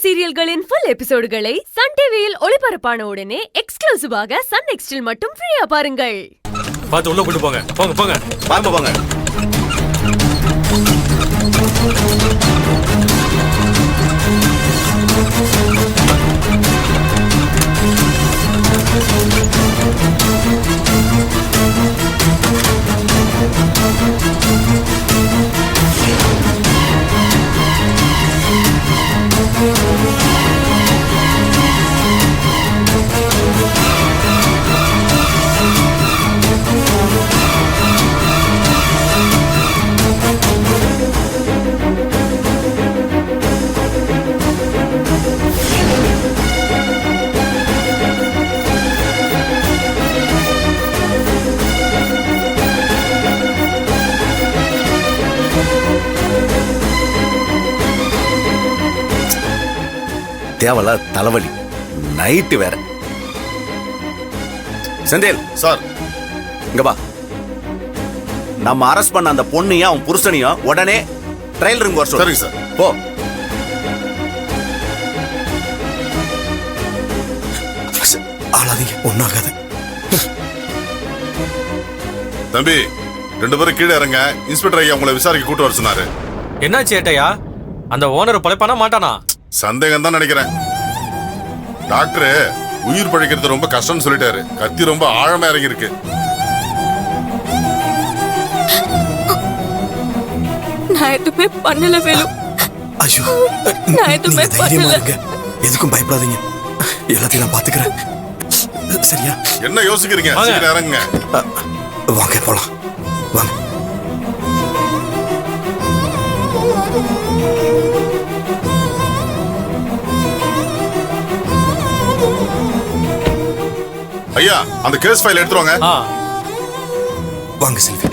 சீரியல்களின் full எபிசோடுகளை Sun டிவியில் ஒளிபரப்பான உடனே எக்ஸ்க்ளூசிவாக சன் நெக்ஸ்டில் மட்டும் ஃப்ரீயா பாருங்கள். பார்த்து உள்ள கொண்டு போங்க. போங்க போங்க. வாங்க போங்க. தேவலா தலைவலி நைட்டு வேற. செந்தில் சார் இங்க வா. நம்ம அரெஸ்ட் பண்ண அந்த பொண்ணையும் அவன் புருஷனையும் உடனே ட்ரையல் ரூம் வர சொல்லு. சரிங்க சார். போ. ஆளாதீங்க, ஒன்னாகாது. தம்பி 2 பேரும் கீழே இறங்க. இன்ஸ்பெக்டர் ஐயா உங்களை விசாரிக்க கூட்டு வர சொன்னாரு. என்னாச்சு ஏட்டையா? அந்த ஓனர் பழைப்பானா மாட்டானா? சந்தேகம் தான் நினைக்கிறேன். டாக்டர் உயிர் பழைக்கிறது ரொம்ப கஷ்டம்னு சொல்லிட்டாரு. கத்தி ரொம்ப ஆழமா இறங்கி இருக்கு. நான் எதுவுமே பண்ணல வேலு. ஐயோ, நான் எதுவுமே தைரியமா பண்ணல. இருங்க, எதுக்கும் பயப்படாதீங்க. எல்லாத்தையும் நான் பாத்துக்கிறேன். சரியா? என்ன யோசிக்கிறீங்க? சீக்கிரம் இறங்குங்க. வாங்க போலாம். வாங்க. ஐயா அந்த கேஸ் ஃபைல் எடுத்துருவாங்க. வாங்க செல்வி.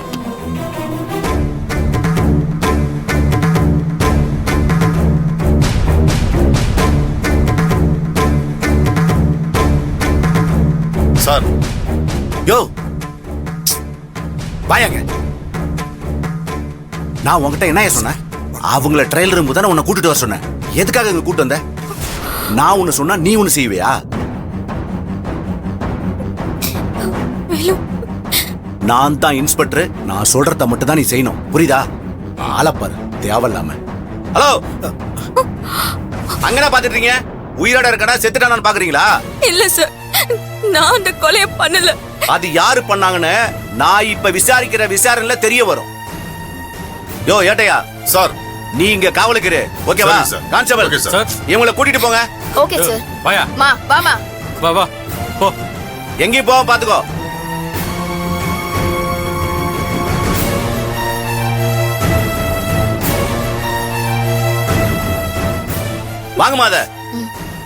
சார் யோ வாயாங்க. நான் உன்கிட்ட என்ன சொன்னேன்? அவங்கள ட்ரையல் ரூம் தானே உன்னை கூட்டிட்டு வர சொன்னேன். எதுக்காக இங்க கூட்டு வந்த? நான் ஒண்ணு சொன்னா நீ ஒண்ணு செய்வியா? நான் தான் இன்ஸ்பெக்டர். நான் சொல்றத மட்டும் தான் நீ செய்யணும். புரியுதா? ஆளப்பாரு தேவையில்லாம. ஹலோ, அங்கடா பாத்துட்டீங்க? உயிரோட இருக்கடா செத்துட்டானு பாக்குறீங்களா? இல்ல சார், நான் அந்த கொலையை பண்ணல. அது யாரு பண்ணாங்கன்னு நான் இப்ப விசாரிக்கிற விசாரணையில தெரிய வரும். யோ ஏட்டையா சார், நீ இங்க காவலுக்கு இரு. ஓகேவா? சரிங்க சார். Constable okay sir. இவங்களை கூட்டிட்டு போங்க. Okay sir. வாயா. மா வாமா. வா வா போ. எங்கேயும் போக பாத்துக்கோ. வாங்க மாத.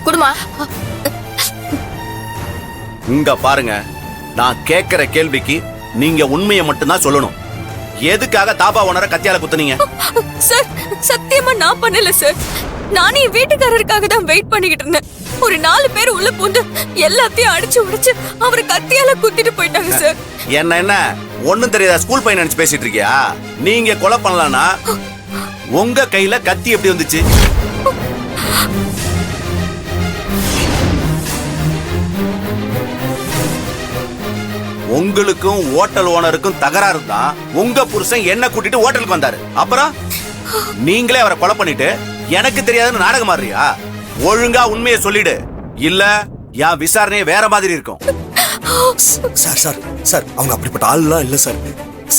குடுமா. இங்க பாருங்க, நான் கேக்குற கேள்விக்கு நீங்க உண்மையை மட்டும்தான் சொல்லணும். எதுக்காக தாபா ஓனரை கத்தியால குத்துனீங்க? சார் சத்தியமா நான் பண்ணல சார். நானே என் வீட்டுக்காரருக்காக தான் வெயிட் பண்ணிக்கிட்டு இருந்தேன். ஒரு 4 பேர் உள்ள பூந்து எல்லாத்தையும் அடிச்சு உடைச்சு அவரை கத்தியால குத்திட்டு போயிட்டாங்க சார். என்ன ஒண்ணும் தெரியாத ஸ்கூல் பையன் நினைச்சு பேசிட்டு இருக்கியா? நீங்க கொலை பண்ணலாம்னா உங்க கையில கத்தி எப்படி வந்துச்சு? உங்களுக்கும் ஹோட்டல் ஓனருக்கும் தகராறு தான். உங்க புருஷன் என்ன கூட்டிட்டு ஹோட்டலுக்கு வந்தாரு. அப்புறம் நீங்களே அவரை கொலை பண்ணிட்டு எனக்கு தெரியாதுன்னு நாடகம் ஆடுறியா? ஒழுங்கா உண்மையை சொல்லிடு, இல்ல என் விசாரணையே வேற மாதிரி இருக்கும். சார் சார் சார், அவங்க அப்படிப்பட்ட ஆள்லாம் இல்ல சார்.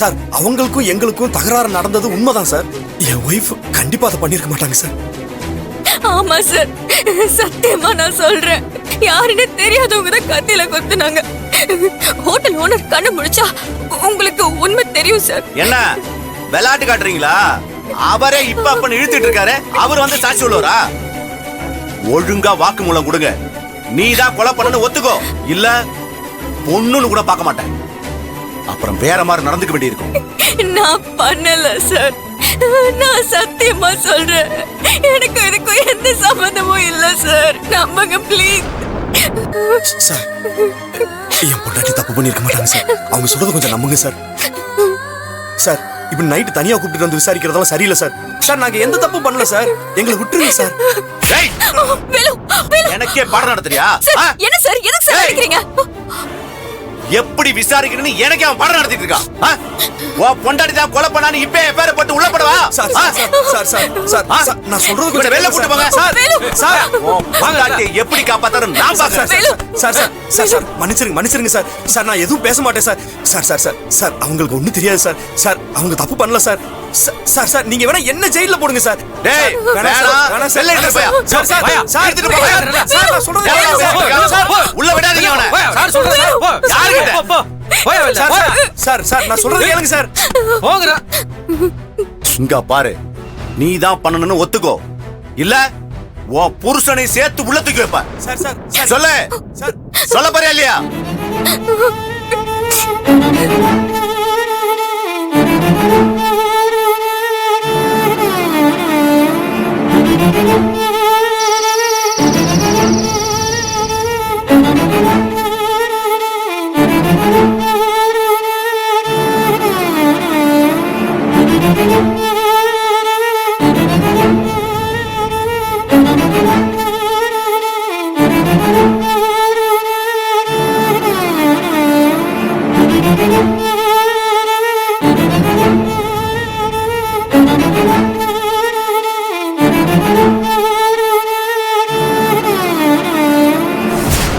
சார், அவங்களுக்கும் எங்களுக்கும் தகராறு நடந்தது உண்மைதான் சார். என் ஒய்ஃப் கண்டிப்பா அதை பண்ணிருக்க மாட்டாங்க சார். ஆமா சார், சத்தியமா நான் சொல்றேன். யாருன்னு தெரியாதவங்க தான் கத்தியில கொத்துனாங்க. ஹோட்டல் ஓனர் கண்ணு முடிச்சா உங்களுக்கு உண்மை தெரியும் சார். என்ன விளையாட்டு காட்டுறீங்களா? அவரே இப்ப அப்பன்னு இழுத்துட்டு இருக்காரு. அவர் வந்து சாட்சி சொல்லுவாரா? ஒழுங்கா வாக்குமூலம் கொடுங்க. நீதான் கொலை பண்ணனு ஒத்துக்கோ, இல்ல பொண்ணுன்னு கூட பார்க்க மாட்டேன். அப்புறம் வேற மாதிரி நடந்துக்க வேண்டியிருக்கும். நான் பண்ணல சார், நான் சத்தியமா சொல்றேன். எனக்கு இதுக்கும் எந்த சம்பந்தமும் இல்ல சார். நம்புங்க ப்ளீஸ். சார், என் பொண்டாட்டி தப்பு பண்ணிருக்க மாட்டாங்க சார். அவங்க சொல்றது கொஞ்சம் நம்புங்க சார். சார், இப்படி நைட்டு தனியா கூப்பிட்டு வந்து விசாரிக்கிறதெல்லாம் சரியில்லை சார். சார் நாங்க எந்த தப்பும் பண்ணல சார், எங்களை விட்டுருங்க சார். ஏய், வேலு வேலு எனக்கே பாடம் நடத்துறியா? சார், ஆ? என்ன சார் எதுக்கு சார் ஏய். அடிக்கிறீங்க? எப்படி விசாரிக்கணும்னு எனக்கே அவன் பாடம் நடத்திட்டு இருக்கான். ஆ? உன் பொண்டாட்டி தான் கொலை பண்ணான்னு இப்ப என் பேரை போட்டு உள்ள போடவா? சார் ஆ? சார் சார் சார் சார் ஆ? சார், நான் சொல்றது கொஞ்சம் வெளில கூட்டு போங்க. சார் வேலு. சார் உன் பொண்டாட்டியை எப்படி காப்பாத்தறேன் நான் சார் சார் பாக்குறேன். சார் சார் சார் சார் மன்னிச்சிருங்க சார். சார் நான் எதுவும் பேச மாட்டேன் sir. Sir sir sir sir அவங்களுக்கு ஒண்ணும் தெரியாது சார். சார் அவங்க தப்பு பண்ணல சார். சார் சார் நீங்க வேணா என்ன ஜெயில போடுங்க சார். டேய், வேணாம் சார், வேணாம். வேணாம் சார். செல்ல எடுத்துட்டு போயா? சார் சார் போயா? சார் எடுத்துட்டு போயா? சார் நான் சொல்றது எவ்வளவு கேளுங்க சார். பேசுறீங்க? சார், உள்ள விடாதீங்க அவனை. சார் சொல்றேன் போ. யாருகிட்ட? போ, போ. போயா வெளில, சார் போயா. சார் சார் நான் சொல்றது கேளுங்க சார். போங்கடா. இங்க பாரு, நீ தான் பண்ணணும்னு ஒத்துக்கோ, இல்ல உன் புருஷனை சேர்த்து உள்ள தூக்கி வைப்ப. சார் சார் சார் சொல்லு, சார் சொல்ல போறியா இல்லையா?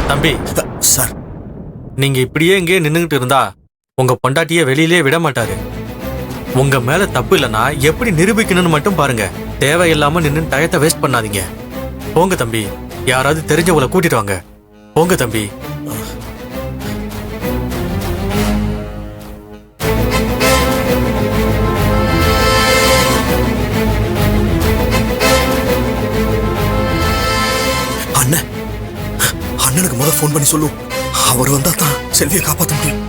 தம்பி, சார் நீங்க இப்படியே இங்கே நின்னுகிட்டு இருந்தா உங்க பொண்டாட்டிய வெளியிலே விட மாட்டாரு. உங்க மேல தப்பு இல்லைன்னா எப்படி நிரூபிக்கணும்னு மட்டும் பாருங்க. தேவையில்லாம நின்னு டயத்தை வேஸ்ட் பண்ணாதீங்க. போங்க தம்பி, யாராவது தெரிஞ்சவங்களை கூட்டிட்டு வாங்க. போங்க தம்பி. அண்ணன் அண்ணனுக்கு முதல் ஃபோன் பண்ணி சொல்லு. அவர் வந்தா தான் செல்வியை காப்பாற்ற முடியும்.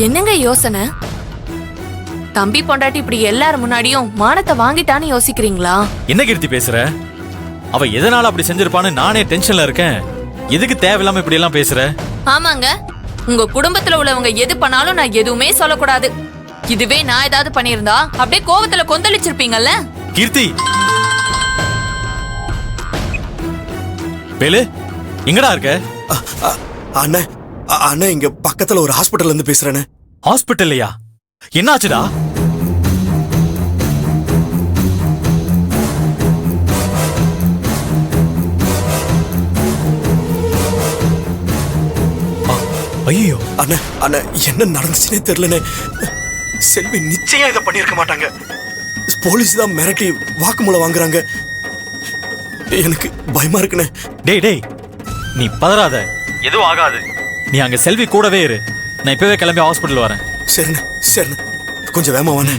என்னங்க யோசனை? தம்பி பொண்டாட்டி இப்படி எல்லாரும் முன்னாடியும் மானத்தை வாங்கிட்டான்னு யோசிக்கிறீங்களா? என்ன கீர்த்தி பேசுற? அவ எதனால அப்படி செஞ்சிருப்பான்னு நானே டென்ஷன்ல இருக்கேன். எதுக்கு தேவையில்லாம இப்படி எல்லாம் பேசுற? ஆமாங்க, உங்க குடும்பத்துல உள்ளவங்க எது பண்ணாலும் நான் எதுவுமே சொல்லக்கூடாது. இதுவே நான் ஏதாவது பண்ணியிருந்தா அப்படியே கோவத்துல கொந்தளிச்சிருப்பீங்கல்ல. கீர்த்தி, வேலு எங்கடா இருக்க? அண்ணன் அண்ணன் இங்க பக்கத்துல ஒரு ஹாஸ்பிட்டல்ல இருந்து பேசுறேன்னு. ஹாஸ்பிட்டல்லையா? என்னாச்சுடா? ஐயோ, அண்ணன் அண்ணன் என்ன நடந்துச்சுன்னே தெரியலனே. செல்வி நிச்சயம் இதை பண்ணிருக்க மாட்டாங்க. போலீஸ் தான் மிரட்டி வாக்குமூலம் வாங்குறாங்க. எனக்கு பயமா இருக்குண்ணே. டேய் டேய், நீ பதறாத, எதுவும் ஆகாது. நீ அங்க செல்வி கூடவே இரு. நான் இப்பவே கிளம்பி ஹாஸ்பிட்டல் வரேன். சரிண்ணே சரிண்ணே, கொஞ்சம் வேகமா வாண்ணே.